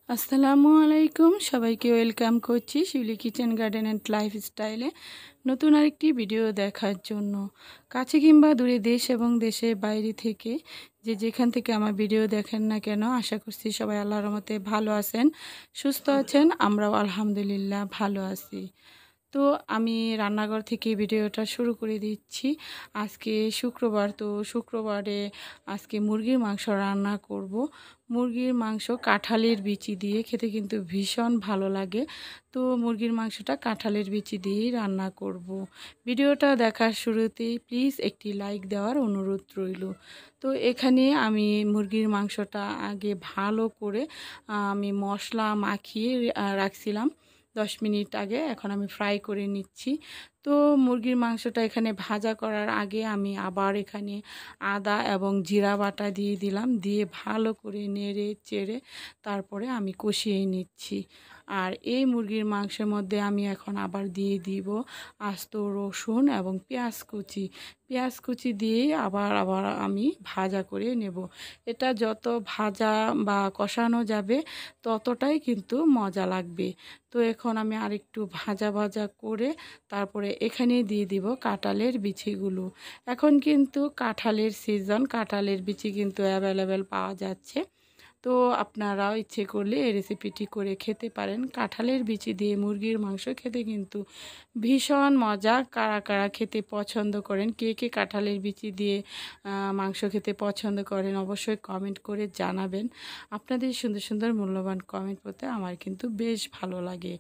আসসালামু আলাইকুম, সবাইকে ওয়েলকাম করছি শিউলি কিচেন গার্ডেন অ্যান্ড লাইফস্টাইলে নতুন আরেকটি ভিডিও দেখার জন্য। কাছে কিংবা দূরে, দেশ এবং দেশের বাইরে থেকে যে যেখান থেকে আমার ভিডিও দেখেন না কেন, আশা করছি সবাই আল্লাহর রহমতে ভালো আছেন, সুস্থ আছেন। আমরাও আলহামদুলিল্লাহ ভালো আছি। তো আমি রান্নাঘর থেকে ভিডিওটা শুরু করে দিচ্ছি। আজকে শুক্রবার, তো শুক্রবারে আজকে মুরগির মাংস রান্না করব। মুরগির মাংস কাঁঠালের বিচি দিয়ে খেতে কিন্তু ভীষণ ভালো লাগে। তো মুরগির মাংসটা কাঁঠালের বিচি দিয়েই রান্না করব। ভিডিওটা দেখার শুরুতেই প্লিজ একটি লাইক দেওয়ার অনুরোধ রইল। তো এখানে আমি মুরগির মাংসটা আগে ভালো করে আমি মশলা মাখিয়ে রাখছিলাম 10 মিনিট আগে। এখন আমি ফ্রাই করে নিচ্ছি। তো মুরগির মাংসটা এখানে ভাজা করার আগে আমি আবার এখানে আদা এবং জিরা বাটা দিয়ে দিলাম, দিয়ে ভালো করে নেড়ে চেড়ে তারপরে আমি কষিয়ে নিচ্ছি। আর এই মুরগির মাংসের মধ্যে আমি এখন আবার দিয়ে দিব আস্ত রসুন এবং পেঁয়াজ কুচি। পেঁয়াজ কুচি দিয়ে আবার আবার আমি ভাজা করে নেব। এটা যত ভাজা বা কষানো যাবে ততটাই কিন্তু মজা লাগবে। তো এখন আমি আরেকটু ভাজা ভাজা করে তারপরে এখানে দিয়ে দিব কাঁঠালের বিচিগুলো। এখন কিন্তু কাঁঠালের সিজন, কাঁঠালের বিচি কিন্তু অ্যাভেলেবেল পাওয়া যাচ্ছে। তো আপনারাও ইচ্ছে করলে এই রেসিপিটি করে খেতে পারেন। কাঁঠালের বিচি দিয়ে মুরগির মাংস খেতে কিন্তু ভীষণ মজা। কারা কারা খেতে পছন্দ করেন, কে কে কাঁঠালের বিচি দিয়ে মাংস খেতে পছন্দ করেন, অবশ্যই কমেন্ট করে জানাবেন। আপনাদের সুন্দর সুন্দর মূল্যবান কমেন্ট করতে আমার কিন্তু বেশ ভালো লাগে।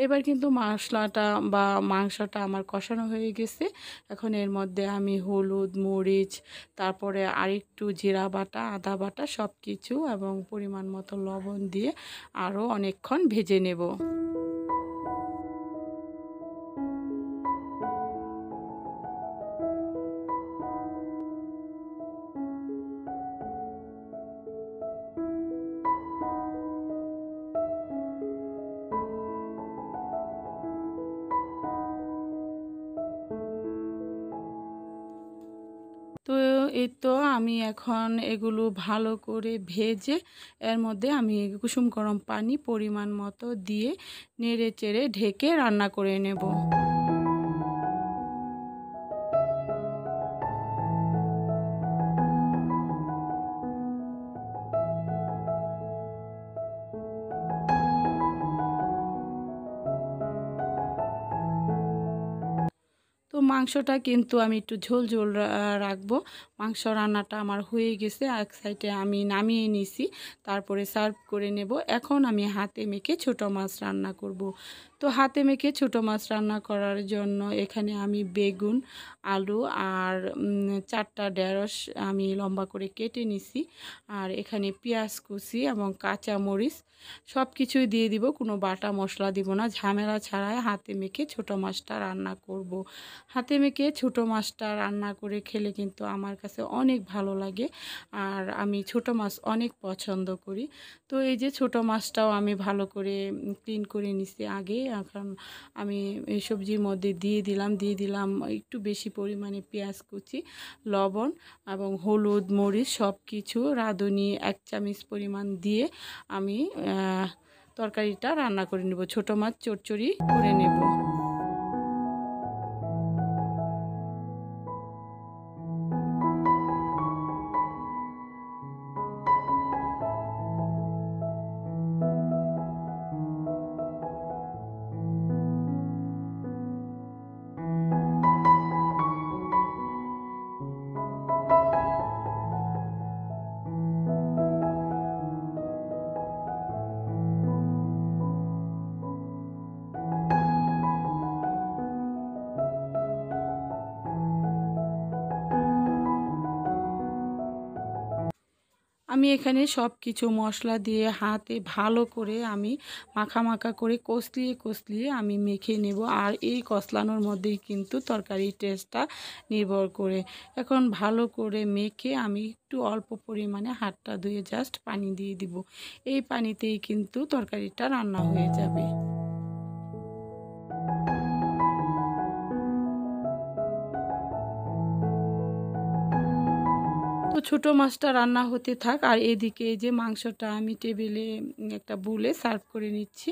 এবার কিন্তু মশলাটা বা মাংসটা আমার কষানো হয়ে গেছে। এখন এর মধ্যে আমি হলুদ, মরিচ, তারপরে আরেকটু জিরা বাটা, আদা বাটা সব কিছু এবং পরিমাণ মতো লবণ দিয়ে আরও অনেকক্ষণ ভেজে নেব। তো এই তো আমি এখন এগুলো ভালো করে ভেজে এর মধ্যে আমি কুসুম গরম পানি পরিমাণ মতো দিয়ে নেড়ে চেড়ে ঢেকে রান্না করে নেব। তো মাংসটা কিন্তু আমি একটু ঝোল ঝোল রাখবো। মাংস রান্নাটা আমার হয়ে গেছে, এক সাইডে আমি নামিয়ে নিছি, তারপরে সার্ভ করে নেব। এখন আমি হাতে মেখে ছোট মাছ রান্না করব। তো হাতে মেখে ছোট মাছ রান্না করার জন্য এখানে আমি বেগুন, আলু আর 4টা ঢেঁড়স আমি লম্বা করে কেটে নিছি। আর এখানে পেঁয়াজ কুচি এবং কাঁচা মরিচ সব কিছুই দিয়ে দিব, কোনো বাটা মশলা দিব না, ঝামেলা ছাড়াই হাতে মেখে ছোট মাছটা রান্না করব। হাতে মেখে ছোটো মাছটা রান্না করে খেলে কিন্তু আমার কাছে অনেক ভালো লাগে, আর আমি ছোটো মাছ অনেক পছন্দ করি। তো এই যে ছোটো মাছটাও আমি ভালো করে ক্লিন করে নিছি আগে। এখন আমি এই সবজির মধ্যে দিয়ে দিলাম একটু বেশি পরিমাণে পেঁয়াজ কুচি, লবণ এবং হলুদ, মরিচ সব কিছু রাঁধুনি 1 চামচ পরিমাণ দিয়ে আমি তরকারিটা রান্না করে নেব, ছোটো মাছ চচ্চড়ি করে নেব। আমি এখানে সব কিছু মশলা দিয়ে হাতে ভালো করে আমি মাখা মাখা করে কষলিয়ে কষলিয়ে আমি মেখে নেব। আর এই কষলানোর মধ্যেই কিন্তু তরকারির টেস্টটা নির্ভর করে। এখন ভালো করে মেখে আমি একটু অল্প পরিমাণে হাতটা ধুয়ে জাস্ট পানি দিয়ে দিব। এই পানিতেই কিন্তু তরকারিটা রান্না হয়ে যাবে। তো ছোটো মাছটা রান্না হতে থাক, আর এদিকে যে মাংসটা আমি টেবিলে একটা বুলে সার্ভ করে নিচ্ছি।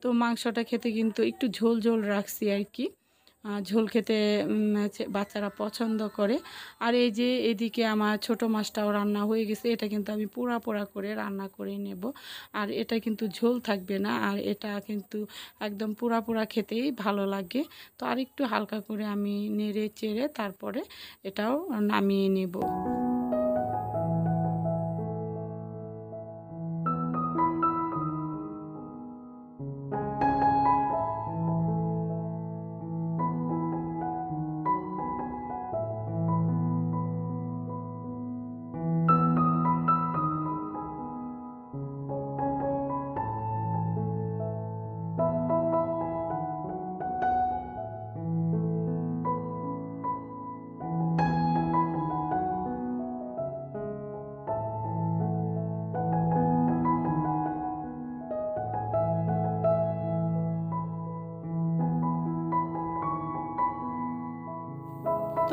তো মাংসটা খেতে কিন্তু একটু ঝোল ঝোল রাখছি আর কি, ঝোল খেতে বাচ্চারা পছন্দ করে। আর এই যে এদিকে আমার ছোট মাছটাও রান্না হয়ে গেছে, এটা কিন্তু আমি পোড়া পোড়া করে রান্না করে নেব। আর এটা কিন্তু ঝোল থাকবে না, আর এটা কিন্তু একদম পোড়া পোড়া খেতেই ভালো লাগে। তো আর একটু হালকা করে আমি নেড়ে চেড়ে তারপরে এটাও নামিয়ে নেব।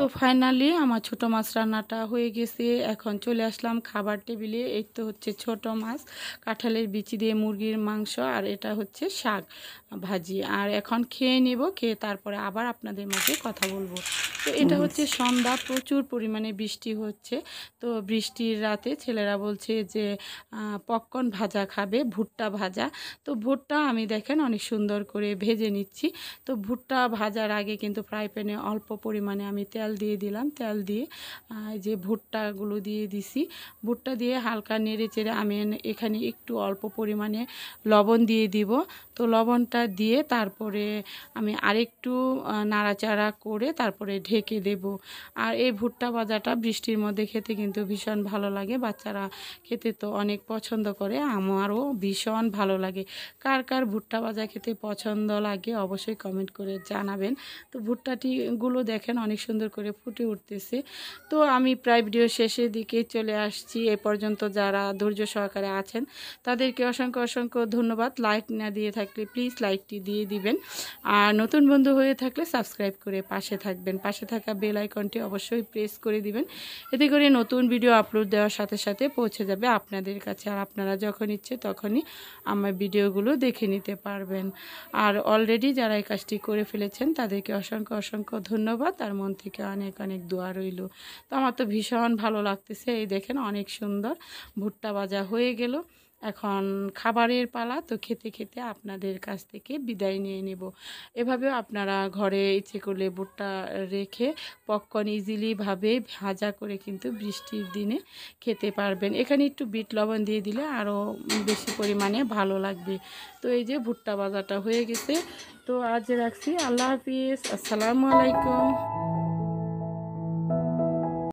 তো ফাইনালি আমার ছোট মাছ রান্নাটা হয়ে গেছে। এখন চলে আসলাম খাবার টেবিলে। এই তো হচ্ছে ছোট মাছ, কাঁঠালের বিচি দিয়ে মুরগির মাংস, আর এটা হচ্ছে শাক ভাজি। আর এখন খেয়ে নেব, খেয়ে তারপরে আবার আপনাদের মাঝে কথা বলবো। তো এটা হচ্ছে সন্ধ্যা, প্রচুর পরিমাণে বৃষ্টি হচ্ছে। তো বৃষ্টির রাতে ছেলেরা বলছে যে পপকর্ন ভাজা খাবে, ভুট্টা ভাজা। তো ভুট্টা আমি দেখেন অনেক সুন্দর করে ভেজে নিচ্ছি। তো ভুট্টা ভাজার আগে কিন্তু ফ্রাই প্যানে অল্প পরিমাণে আমি তেল দিয়ে দিলাম। তেল দিয়ে যে ভুট্টাগুলো দিয়ে দিছি, ভুট্টা দিয়ে হালকা নেড়ে চেড়ে আমি এখানে একটু অল্প পরিমাণে লবণ দিয়ে দিব। তো লবণটা দিয়ে তারপরে আমি আরেকটু নাড়াচাড়া করে তারপরে ঢেকে দেব। আর এই ভুট্টা ভাজাটা বৃষ্টির মধ্যে খেতে কিন্তু ভীষণ ভালো লাগে, বাচ্চারা খেতে তো অনেক পছন্দ করে, আমারও ভীষণ ভালো লাগে। কার কার ভুট্টা ভাজা খেতে পছন্দ লাগে অবশ্যই কমেন্ট করে জানাবেন। তো ভুট্টাটিগুলো দেখেন অনেক সুন্দর করে ফুটে উঠতেছে। তো আমি প্রায় ভিডিও শেষের দিকে চলে আসছি। এ পর্যন্ত যারা ধৈর্য সহকারে আছেন তাদেরকে অসংখ্য অসংখ্য ধন্যবাদ। লাইক না দিয়ে থাকলে প্লিজ লাইকটি দিয়ে দিবেন, আর নতুন বন্ধু হয়ে থাকলে সাবস্ক্রাইব করে পাশে থাকবেন। পাশে থাকা বেল আইকনটি অবশ্যই প্রেস করে দিবেন, এতে করে নতুন ভিডিও আপলোড দেওয়ার সাথে সাথে পৌঁছে যাবে আপনাদের কাছে, আর আপনারা যখন ইচ্ছে তখনই আমার ভিডিওগুলো দেখে নিতে পারবেন। আর অলরেডি যারা এই কাজটি করে ফেলেছেন তাদেরকে অসংখ্য অসংখ্য ধন্যবাদ, আর মন থেকে অনেক অনেক দোয়া রইল। তো আমার তো ভীষণ ভালো লাগতেছে। এই দেখেন অনেক সুন্দর ভুট্টা ভাজা হয়ে গেল। এখন খাবারের পালা, তো খেতে খেতে আপনাদের কাছ থেকে বিদায় নিয়ে নেব। এভাবেও আপনারা ঘরে ইচ্ছে করলে ভুট্টা রেখে পপকর্ন ইজিলিভাবে ভাজা করে কিন্তু বৃষ্টির দিনে খেতে পারবেন। এখানে একটু বিট লবণ দিয়ে দিলে আরও বেশি পরিমাণে ভালো লাগবে। তো এই যে ভুট্টা ভাজাটা হয়ে গেছে। তো আজ রাখছি, আল্লাহ হাফিজ, আসসালামু আলাইকুম।